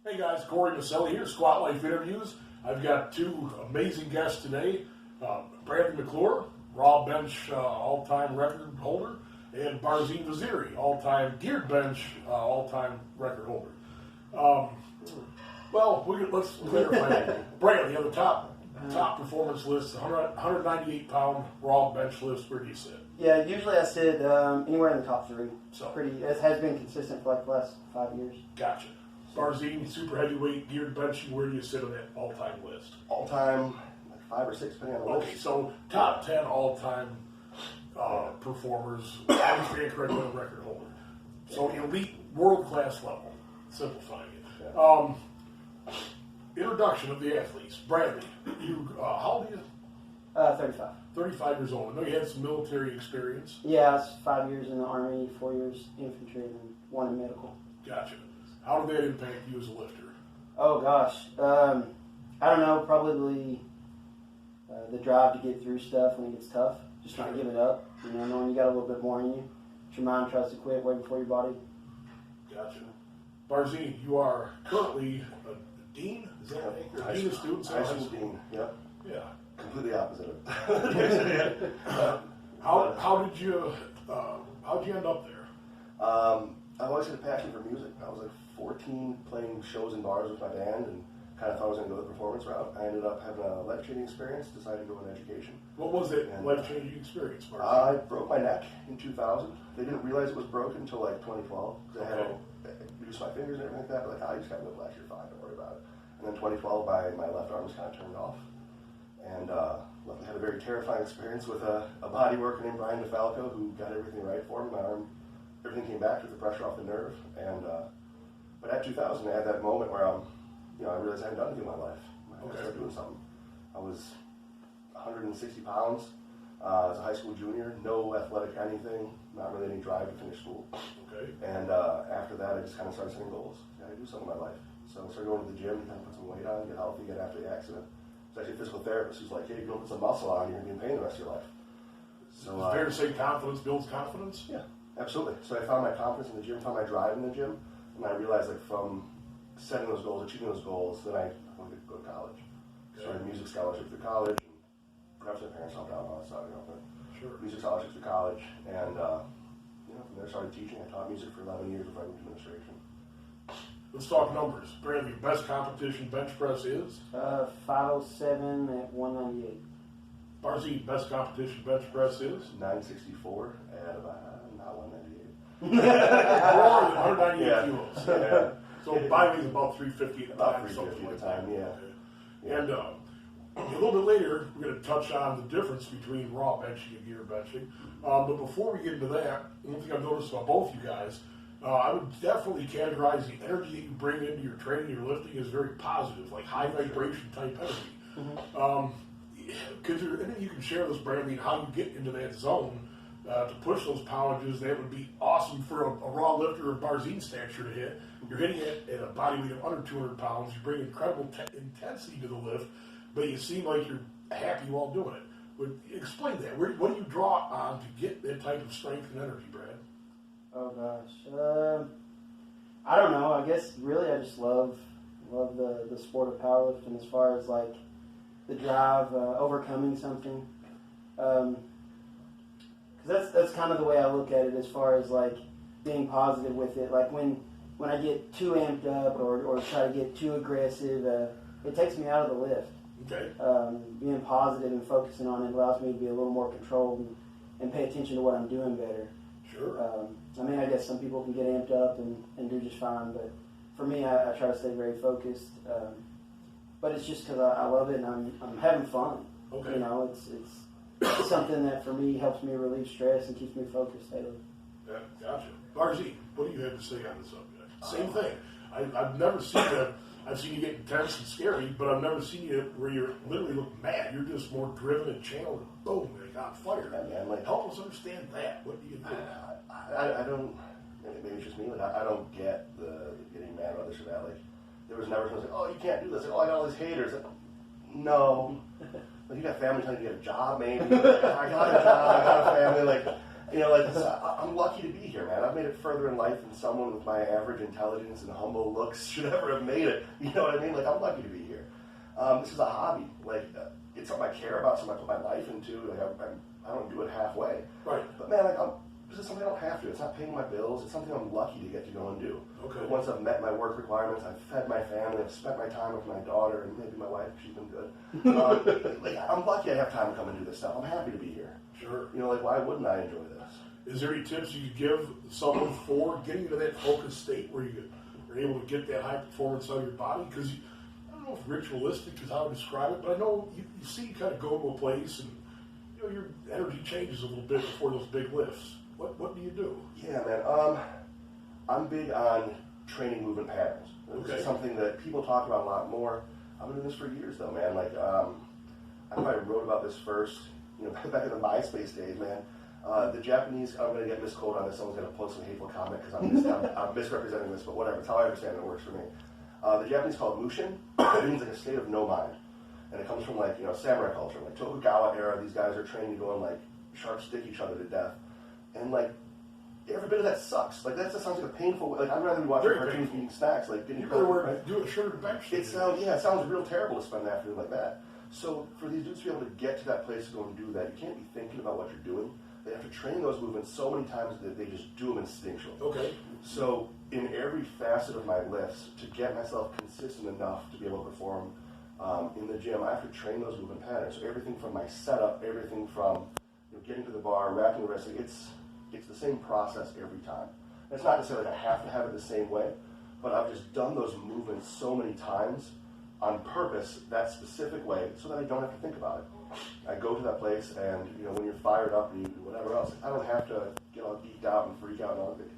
Hey guys, Corey Maselli here, Squat Life Interviews. I've got two amazing guests today. Brandon McClure, raw bench all-time record holder, and Barzeen Vaziri, all-time geared bench all-time record holder. Let's clarify that. Brandon, you have the top performance list, 198-pound raw bench list. Where do you sit? Yeah, usually I sit anywhere in the top three. So It has been consistent for like the last 5 years. Gotcha. Barzeen, super heavyweight geared benching. Where do you sit on that all-time list? All time, like 5 or 6, depending on the Okay, list. so top 10 all-time performers, I stand corrected, record holder. So elite, world-class level, simplifying it. Introduction of the athletes. Bradley, how old are you? 35. 35 years old. I know you had some military experience. Yeah, it's 5 years in the Army, 4 years infantry, and then 1 in medical. Gotcha. How did that impact you as a lifter? Oh gosh, I don't know. Probably the drive to get through stuff when it gets tough. Just not give it up. You know, knowing you got a little bit more in you. But your mind tries to quit way before your body. Gotcha. Barzeen, you are currently a dean. Is that right? Dean of students. High school dean. Yep. Yeah. Completely opposite of. How'd you end up there? I always had a passion for music. I was like 14, playing shows in bars with my band, and kind of thought I was going to go the performance route. I ended up having a life-changing experience. Decided to go in education. What was that life-changing experience, Mark? I broke my neck in 2000. They didn't realize it was broken until like 2012 because I had to reduce my fingers and everything like that. But like, I just got whiplash. You're fine. Don't worry about it. And then 2012, my left arm was kind of turned off, and luckily had a very terrifying experience with a body worker named Brian DeFalco who got everything right for me. My arm, everything came back, took the pressure off the nerve, and but at 2000, I had that moment where I realized I hadn't done anything in my life. I had to start doing something. I was 160 pounds. As a high school junior, no athletic anything, not really any drive to finish school. Okay. And after that, I just kind of started setting goals. I had to do something in my life. So I started going to the gym, kind of put some weight on, get healthy, get after the accident. It's actually a physical therapist who's like, hey, if you don't put some muscle on, you're going to be in pain the rest of your life. So, it's fair to say confidence builds confidence? Yeah, absolutely. So I found my confidence in the gym, found my drive in the gym, and I realized like from setting those goals, achieving those goals, that I wanted to go to college. Okay. Started a music scholarship through college, and perhaps my parents helped out on that side, but sure. Music scholarship through college, and from there started teaching. I taught music for 11 years before I moved to administration. Let's talk numbers. Brandon, your best competition bench press is? 507 at 198. Barzeen, best competition bench press is? 964 at about, not 198. More than 198 Yeah. kilos. Yeah. So by weight is about 350 at the About time. 350 at the time, yeah. Okay. And a little bit later, we're going to touch on the difference between raw benching and gear benching. But before we get into that, one thing I've noticed about both you guys, I would definitely categorize the energy that you bring into your training, your lifting, as very positive, like high vibration type energy. Mm-hmm. Anything you can share with us, Brandon, how you get into that zone to push those poundages? That would be awesome for a raw lifter of Barzeen stature to hit. You're hitting it at a body weight of under 200 pounds. You bring incredible intensity to the lift, but you seem like you're happy while doing it. Explain that. What do you draw on to get that type of strength and energy, Brad? Oh gosh, I don't know. I guess really I just love the sport of powerlifting as far as like the drive, overcoming something. Because that's kind of the way I look at it as far as like being positive with it. Like when I get too amped up or try to get too aggressive, it takes me out of the lift. Okay. Being positive and focusing on it allows me to be a little more controlled and pay attention to what I'm doing better. Sure. I mean, I guess some people can get amped up and do just fine, but for me, I try to stay very focused. But it's just because I love it and I'm having fun. Okay. You know, it's something that for me helps me relieve stress and keeps me focused daily. Yeah, gotcha. Barzeen, what do you have to say on the subject? Same thing. I've never seen that. I've seen you get intense and scary, but I've never seen you where you literally look mad. You're just more driven and channeled and boom, like on fire. Yeah, man, like, help us understand that. What do you do? I don't, maybe it's just me, like, I don't get the getting mad about this or that. Like, there was never someone like, oh, you can't do this. Like, oh, I got all these haters. Like, no. Like, you got family telling you to get a job, maybe. Like, I got a job, I got a family. Like, You know, like I'm lucky to be here, man. I've made it further in life than someone with my average intelligence and humble looks should ever have made it. You know what I mean? Like, I'm lucky to be here. This is a hobby. Like, it's something I care about, something I put my life into. Like, I don't do it halfway. Right. But man, like, this is something I don't have to. It's not paying my bills. It's something I'm lucky to get to go and do. Okay. Once I've met my work requirements, I've fed my family, I've spent my time with my daughter, and maybe my wife, she's been good. Like, I'm lucky I have time to come and do this stuff. I'm happy to be here. Sure. You know, like, why wouldn't I enjoy this? Is there any tips you could give someone for getting to that focused state where you are able to get that high performance out of your body? Because I don't know if ritualistic is how to describe it, but I know you see you kind of go to a place and you know your energy changes a little bit before those big lifts. What do you do? Yeah, man. I'm big on training movement patterns. This is something that people talk about a lot more. I've been doing this for years, though, man. Like, I probably wrote about this first, you know, back in the MySpace days, man. The Japanese, I'm going to get misquoted on this. Someone's going to post some hateful comment because I'm misrepresenting this, but whatever. It's how I understand it works for me. The Japanese call it mushin. It means like a state of no mind. And it comes from, like, you know, samurai culture. Like, Tokugawa era, these guys are trained to go and, like, sharp stick each other to death. And, like, every bit of that sucks. Like, that just sounds like a painful, like, I'd rather be watching cartoons eating snacks, like, getting do a sugar bench. It sounds real terrible to spend an afternoon like that. So, for these dudes to be able to get to that place to go and do that, you can't be thinking about what you're doing. They have to train those movements so many times that they just do them instinctually. Okay. So, in every facet of my lifts, to get myself consistent enough to be able to perform in the gym, I have to train those movement patterns. So, everything from my setup, everything from getting to the bar, wrapping the wrestling, it's the same process every time. And it's not to say like I have to have it the same way, but I've just done those movements so many times on purpose, that specific way, so that I don't have to think about it. I go to that place, and you know, when you're fired up and you do whatever else, I don't have to get all geeked out and freak out and all of it.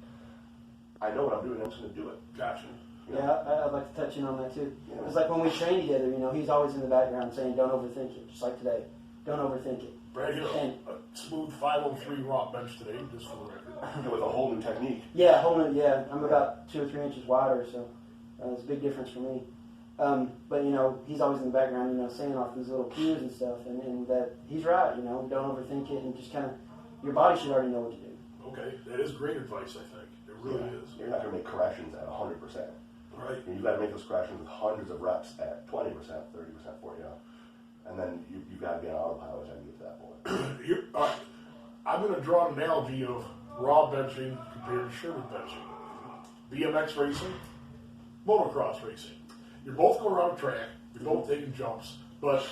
I know what I'm doing, I'm just going to do it. Gotcha. You know? Yeah, I'd like to touch in on that too. It's like when we train together, you know, he's always in the background saying, "Don't overthink it," just like today. Don't overthink it. Brad, you know, a smooth 503 raw bench today, just for the record. With a whole new technique. Yeah, I'm about 2 or 3 inches wider, so it's a big difference for me. But, you know, he's always in the background, you know, saying off these little cues and stuff, and that he's right, you know, don't overthink it, and just kind of, your body should already know what to do. Okay, that is great advice, I think. It really is. You're not going to make corrections at 100%. Right. You've got to make those corrections with hundreds of reps at 20%, 30%, 40%. And then you've got to be on autopilot when you get to that point. I'm going to draw an analogy of raw benching compared to sugar benching. BMX racing, motocross racing. You're both going around a track, you're both taking jumps, but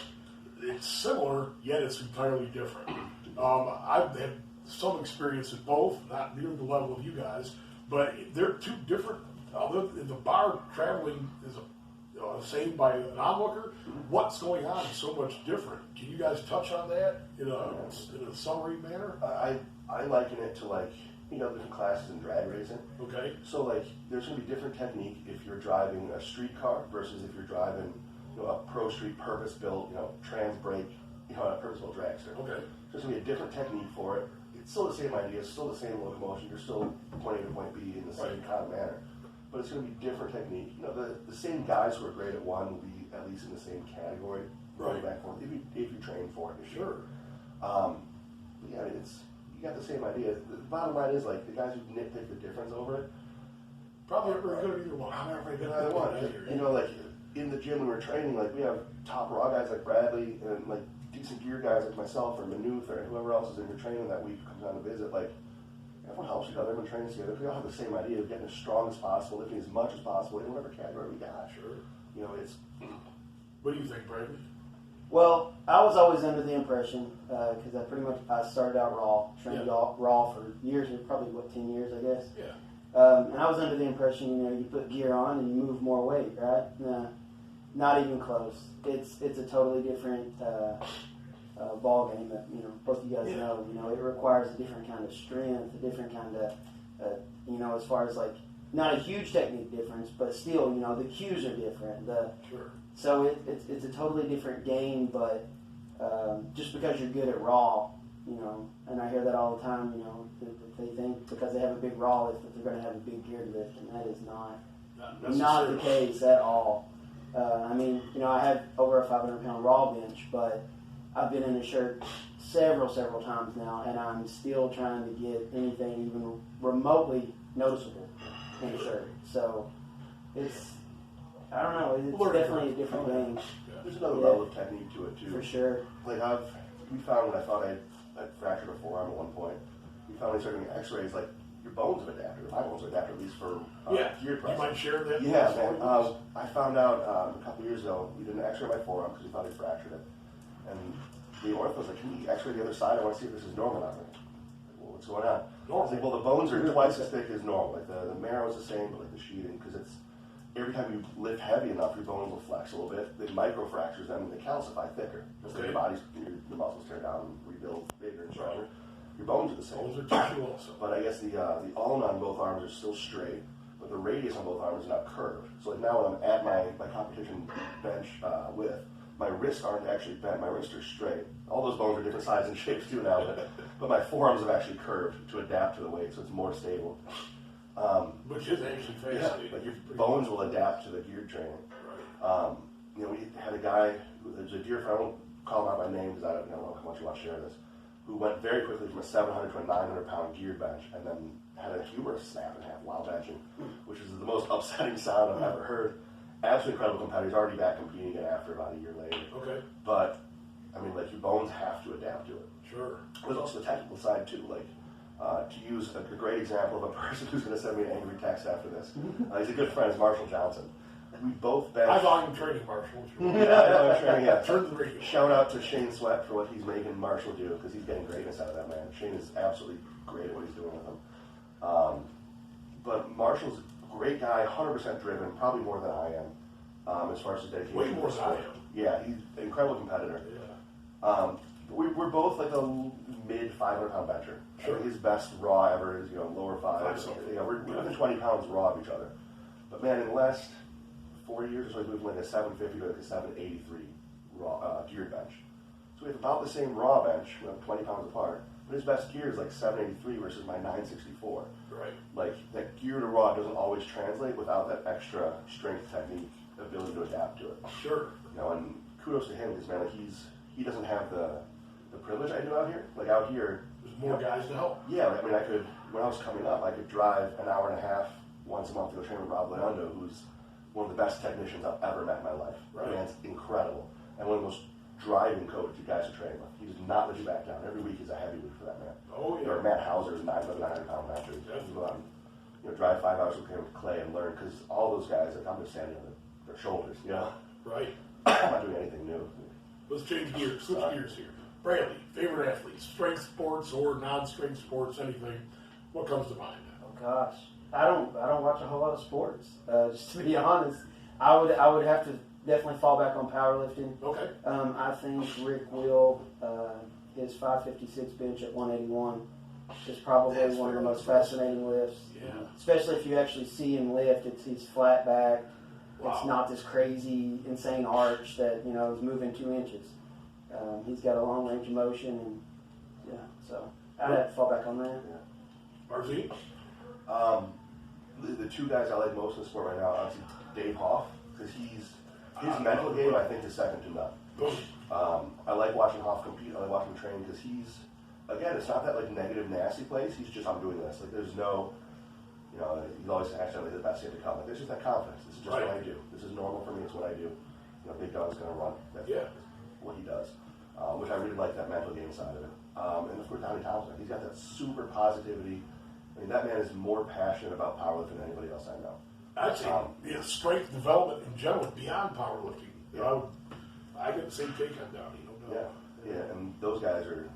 it's similar, yet it's entirely different. I've had some experience at both, not near the level of you guys, but they're two different. The bar traveling is saved by an onlooker. What's going on is so much different. Can you guys touch on that in a summary manner? I liken it to, like, you know, different classes in drag racing. Okay. So, like, there's going to be different technique if you're driving a street car versus if you're driving, you know, a pro street purpose-built, you know, trans brake, you know, a purpose-built dragster. Okay. There's going to be a different technique for it. It's still the same idea. It's still the same locomotion. You're still point A to point B in the same kind of manner. But it's going to be different technique. You know, the same guys who are great at one will be at least in the same category, running back and forth, if you train for it. Sure. Yeah, you got the same idea. The bottom line is, like, the guys who nitpick the difference over it, Probably not very good at either one. I'm not very good at either one. You know, like, in the gym when we're training, like, we have top raw guys like Bradley and, like, decent gear guys like myself or Manuth or whoever else is in your training that week who comes down to visit. Like, everyone helps each other. Everyone trains together. We all have the same idea of getting as strong as possible, lifting as much as possible in whatever category we got. Sure. You know, it's... What do you think, Bradley? Well, I was always under the impression, because I started out raw, trained raw for years, probably, 10 years, I guess. Yeah. And I was under the impression, you know, you put gear on and you move more weight, right? Nah, not even close. It's a totally different ball game that, you know, both of you guys know. You know, it requires a different kind of strength, a different kind of, you know, as far as, like, not a huge technique difference, but still, you know, the cues are different. Sure. So it's a totally different game, but just because you're good at raw, you know, and I hear that all the time, you know, that they think because they have a big raw lift that they're going to have a big gear lift, and that is not the case at all. I mean, you know, I had over a 500-pound raw bench, but I've been in a shirt several times now, and I'm still trying to get anything even remotely noticeable in a shirt. So it's, I don't know, it's Learning definitely a curve. different game There's another Yeah. level of technique to it too. for sure. Like we found when I thought I'd fractured a forearm at one point, we found when we started doing X-rays, like your bones have adapted. My bones have adapted at least for Yeah, gear you press. might share that. Yeah, story man. with us? I found out a couple years ago we did an X-ray of my forearm because we thought I fractured it, and the ortho was like, "Can you X-ray the other side? I want to see if this is normal." I'm like, "Well, what's going on?" I was like, "Well, the bones are twice as thick as normal. Like the marrow is the same, but like the sheathing, because it's every time you lift heavy enough, your bones will flex a little bit. They microfractures them and they calcify thicker. Because Okay. your body's your muscles tear down and rebuild bigger and stronger. Your bones are the same. Bones are tissue also. But I guess the ulna on both arms are still straight, but the radius on both arms is now curved. So like now when I'm at my competition bench width, my wrists aren't actually bent. My wrists are straight. All those bones are different sizes and shapes too now, but my forearms have actually curved to adapt to the weight, so it's more stable. Which is actually Yeah, fascinating. like your It's pretty bones cool. will adapt to the gear training. Right. You know, we had a guy, there's a dear friend, I won't call him out by name because I don't know how much you want to share this, who went very quickly from a 700 to a 900 pound gear bench and then had a humerus snap in half while benching, which is the most upsetting sound I've ever heard. Absolutely incredible competitor. He's already back competing again after about a year later. Okay, But, I mean, like, your bones have to adapt to it. sure. There's also the technical side, too. Like, to use a great example of a person who's going to send me an angry text after this. He's a good friend, is Marshall Johnson. We both bench. High volume training, Marshall. Yeah, I know, I'm training, yeah. Turn the radio. Shout out to Shane Sweat for what he's making Marshall do, because he's getting greatness out of that man. Shane is absolutely great at what he's doing with him. But Marshall's a great guy, 100% driven, probably more than I am, as far as his dedication. Way to more the than I sport. am. Yeah, he's an incredible competitor. Yeah. We're both like a mid 500 pound bencher. Sure. I think his best raw ever is lower five. Five something. We're within 20 pounds raw of each other. But man, in the last 4 years or so, he's moved from like a 750 to like a 783 raw geared bench. So we have about the same raw bench, 20 pounds apart. But his best gear is like 783 versus my 964. Right. Like that gear to raw doesn't always translate without that extra strength technique ability to adapt to it. Sure. And kudos to him because man, like he doesn't have the privilege I do out here. Like out here, There's more guys to help. yeah. I mean, when I was coming up, I could drive an hour and a half once a month to go train with Rob Leondo, who's one of the best technicians I've ever met in my life. Right. The man's incredible, and one of the most driving coach you guys are training with. He does not let you back down. Every week is a heavy week for that man. Oh, yeah. Or Matt Hauser is 900 pound matcher. You go out and drive 5 hours with him with Clay and learn because all those guys, like I'm just standing on their shoulders. Right. I'm not doing anything new. Let's change gears. Switch gears here. Bradley, favorite athletes, strength sports or non-strength sports, anything. What comes to mind? Oh gosh, I don't watch a whole lot of sports. Just to be honest, I would have to definitely fall back on powerlifting. Okay. I think Rick Will, his 556 bench at 181 is probably That's one of the very most fascinating lifts. Yeah. Especially if you actually see him lift, he's flat back. Wow. It's not this crazy, insane arch that is moving 2 inches. He's got a long range of motion, and so I'd have to fall back on that. Barzeen? The two guys I like most in the sport right now, obviously Dave Hoff, because his mental game I think is second to none. Boom. I like watching Hoff compete. I like watching him train because it's not that like negative, nasty place. He's just, I'm doing this. Like there's no, he's always accidentally the best yet to come. Like there's just that confidence. This is just Right. what I do. This is normal for me. It's what I do. Big Dog's going to run. That's what he does. Which I really like that mental game side of it. And of course, Donnie Thompson. He's got that super positivity. I mean, that man is more passionate about powerlifting than anybody else I know. I'd say strength development in general, beyond powerlifting. I get the same take on Downey, no doubt. Yeah, and those guys are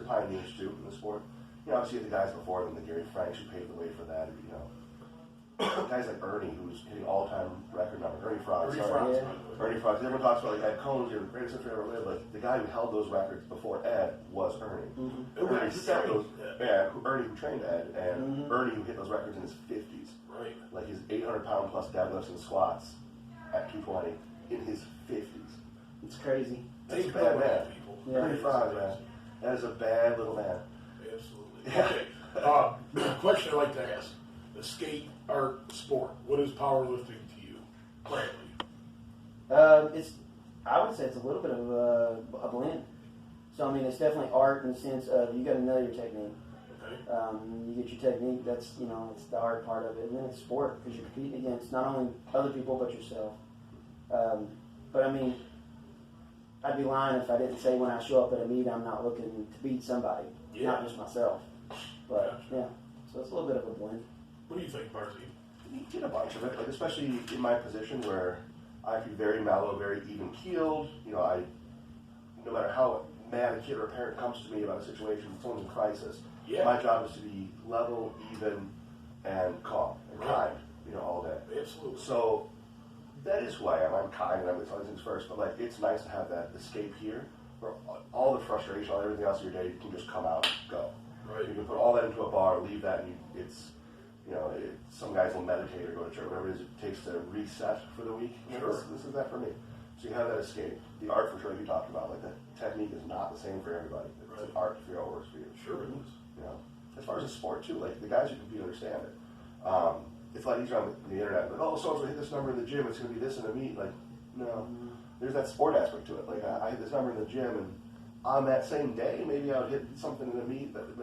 pioneers too in the sport. Obviously the guys before them, the Gary Franks who paved the way for that. Guys like Ernie, who's hitting all-time record number. Ernie Frog. Ernie sorry. Frog's Yeah. by the way. Ernie Frog. Everyone talks about like Ed Combs, the greatest center ever lived. Like the guy who held those records before Ed was Ernie. It Ernie was who set those. yeah. Ernie who trained Ed, and Ernie who hit those records in his 50s. Right. Like his 800-pound plus deadlifts and squats at 220 in his 50s. It's crazy. That's a Take bad note, man. people. Yeah. Ernie Frog, man. That is a bad little man. Absolutely. Okay. Question I like to ask: the skate art sport. What is powerlifting to you, Bradley? I would say it's a little bit of a blend. So I mean, it's definitely art in the sense of you got to know your technique. Okay. You get your technique. That's it's the art part of it, and then it's sport because you're competing against not only other people but yourself. But I mean, I'd be lying if I didn't say when I show up at a meet, I'm not looking to beat somebody, not just myself. But yeah, so it's a little bit of a blend. What do you think, Barzeen? You get a bunch of it, like especially in my position where I have to be very mellow, very even keeled. No matter how mad a kid or a parent comes to me about a situation, someone's in crisis. My job is to be level, even, and calm and kind. All day. Absolutely. So that is who I am. I'm kind and I'm going to tell these things first, but like it's nice to have that escape here, where all the frustration, all everything else in your day can just come out, and go. Right. You can put all that into a bar, leave that, and some guys will meditate or go to church, whatever it is it takes to reset for the week. Sure. This is that for me. So you have that escape. The art, for sure, like you talked about, like the technique is not the same for everybody. It's an art to figure out what works for you. Sure it is. As far as a sport too, like the guys who compete understand it. It's a lot easier on the internet. Like, oh, so hit this number in the gym. It's going to be this in a meet. Like, no, there's that sport aspect to it. Like I hit this number in the gym, and on that same day, maybe I would hit something in a meet. But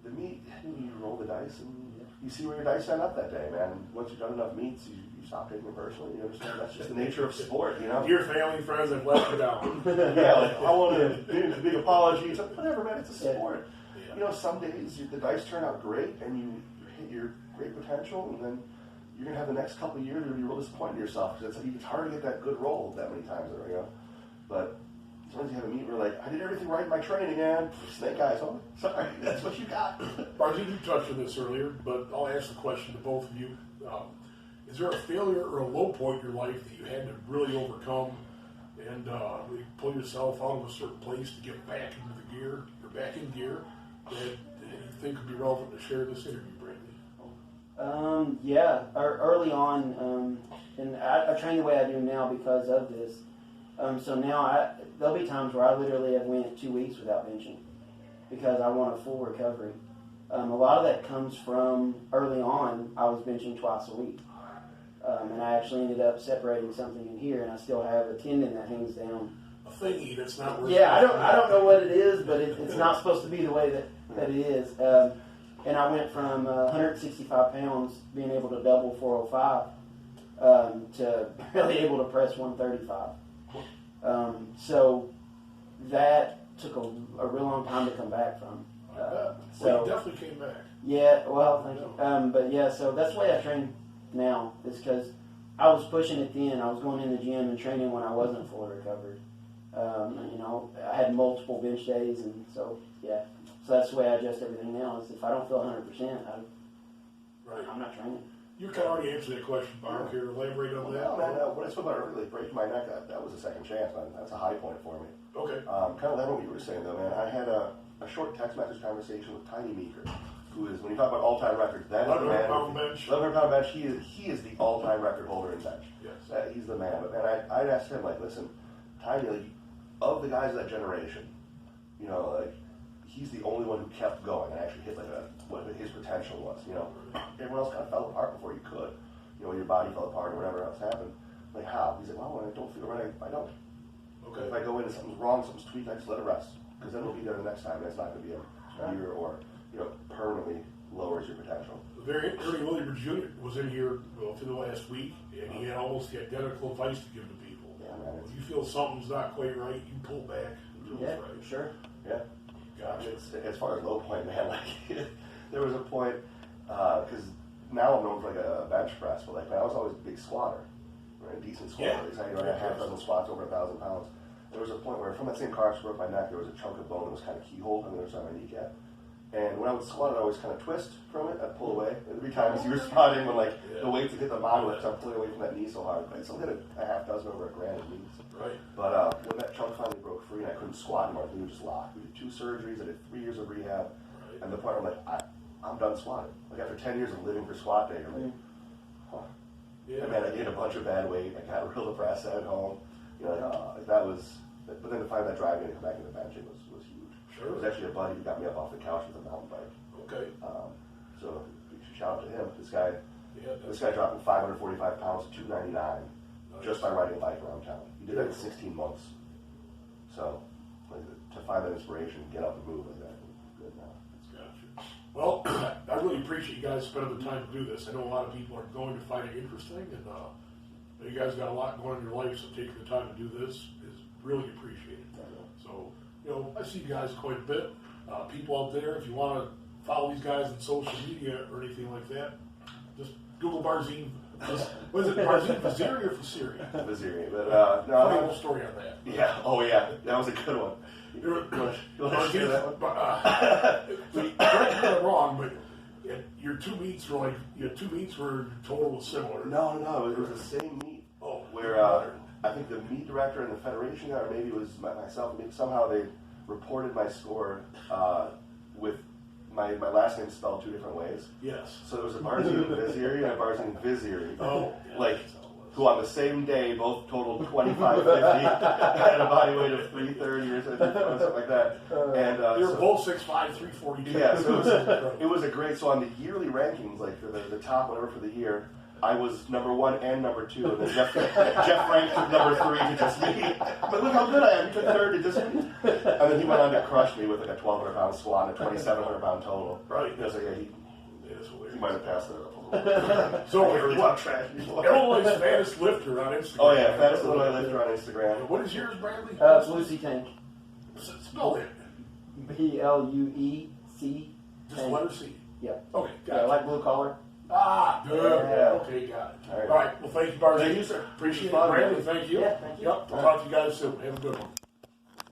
the meet, you roll the dice and you see where your dice end up that day, man. And once you've done enough meets, you stop taking it personally. You understand that's just the nature of sport, Your family, friends have let you down. Like I want to do the big apology. It's like, whatever, man. It's a sport. Some days the dice turn out great and you hit your great potential, and then you're gonna have the next couple of years where you're real disappointed in yourself because it's hard to get that good roll that many times, But sometimes you have a meet where like, I did everything right in my training, and snake eyes, oh, sorry, that's what you got. Barzeen, you touched on this earlier, but I'll ask the question to both of you. Is there a failure or a low point in your life that you had to really overcome and really pull yourself out of a certain place to get back into the gear, or back in gear, that you think would be relevant to share this interview, Brandon? Early on, and I train the way I do now because of this. So now there'll be times where I literally have went 2 weeks without benching because I want a full recovery. A lot of that comes from early on. I was benching twice a week, and I actually ended up separating something in here, and I still have a tendon that hangs down. A thingy that's not worth. Yeah, I don't know what it is, but it's not supposed to be the way that it is. And I went from 165 pounds, being able to double 405, to barely able to press 135. So that took a real long time to come back from. So you definitely came back. Yeah, well, thank you. But yeah, so that's the way I train now, is because I was pushing it then. I was going in the gym and training when I wasn't fully recovered. I had multiple bench days, and so yeah. So that's the way I adjust everything now. Is if I don't feel 100%, I'm not training. You kind of already answered that question, Barb. Care to elaborate on that? No, man. When I spoke about earlier, breaking my neck, that was a second chance, man. That's a high point for me. Okay. Kind of like what you were saying, though, man. I had a short text message conversation with Tiny Meeker, who is, when you talk about all-time records, that is the man. 1100-pound bench. 1100-pound bench. He is the all-time record holder in bench. Yes. He's the man. But man, I'd asked him, like, listen, Tiny, like, of the guys of that generation, he's the only one who kept going and actually hit what his potential was. Everyone else kind of fell apart before you could. Your body fell apart or whatever else happened. Like how? He's like, well, when I don't feel right, I don't. Okay. If I go in and something's wrong, something's tweaked, I just let it rest because then it'll be there the next time. And it's not going to be a year or permanently lowers your potential. Ernie Williams Jr. was in here for the last week, and he had almost the identical advice to give to people. Yeah, man. If you feel something's not quite right, you pull back and do what's right. Sure. Yeah. Gotcha. As far as low point, man, like there was a point because now I'm known for like a bench press, but like man, I was always a big squatter, right? A decent squatter. Yeah. I had half a dozen squats over 1,000 pounds. There was a point where from that same car I broke my neck, there was a chunk of bone that was kind of keyhole on the other side of my kneecap. And when I would squat, I'd always kind of twist from it. I'd pull away. Every time as you were spotting when like the weights would hit the monolith, I'm pulling away from that knee so hard. I still hit a half dozen over $1,000 in knees. Right. But when that chunk finally broke free and I couldn't squat anymore, we were just locked. We did 2 surgeries, I did 3 years of rehab, and the point where I'm like, I'm done squatting. Like after 10 years of living for squat day, I'm like, Yeah. And man, I gained a bunch of bad weight. I got real depressed at home. Like that was. But then to find that drive and come back into benching was huge. Sure. It was actually a buddy who got me up off the couch with a mountain bike. Okay. So shout out to him. This guy dropped 545 pounds to 299 just by riding a bike around town. He did that in 16 months. So like to find that inspiration, get up and move like that. Good now. Gotcha. Well, I really appreciate you guys spending the time to do this. I know a lot of people are going to find it interesting, and you guys got a lot going on in your life, so taking the time to do this is really appreciated. So, I see you guys quite a bit. People out there, if you want to follow these guys on social media or anything like that, just Google Barzeen. Was it Barzeen Vaziri or Vaziri? Vaziri, but no. Funny little story on that. Yeah. Oh yeah, that was a good one. You want to share that one? Correct me if I'm wrong, but your two meets were total was similar. No, it was the same meet. Oh, where I think the meet director and the federation, or maybe it was myself, somehow they reported my score with my last name spelled two different ways. yes. So there was a Barzeen Vaziri and a Barzeen Vaziri. Oh, like who on the same day both totaled 25.50, had a body weight of 330 or something like that. And they were both 6'5", 342. Yeah, so it was a great. So on the yearly rankings, like for the top whatever for the year, I was number 1 and number 2, and then Jeff ranked took number 3 to just me. But look how good I am. He took third to just me. And then he went on to crush me with like a 1,200 pound squat and a 2,700 pound total. Right. And I was like, yeah, he might have passed it up a little bit. So really talk trash before. Illinois' fattest lifter on Instagram. Oh yeah, fattest Illinois lifter on Instagram. What is yours, Bradley? It's Lucy Tank. Spell it. BLUEC. Just letter C. Yep. Okay, Yeah, got it. like blue collar. Ah, good. Yeah. Okay, got it. All right. All right. Well, thank you, Barzeen. Thank you, sir. Appreciate it, Fun. Bradley. Thank you. Yeah, thank you. Yep. We'll talk to you guys soon. Have a good one.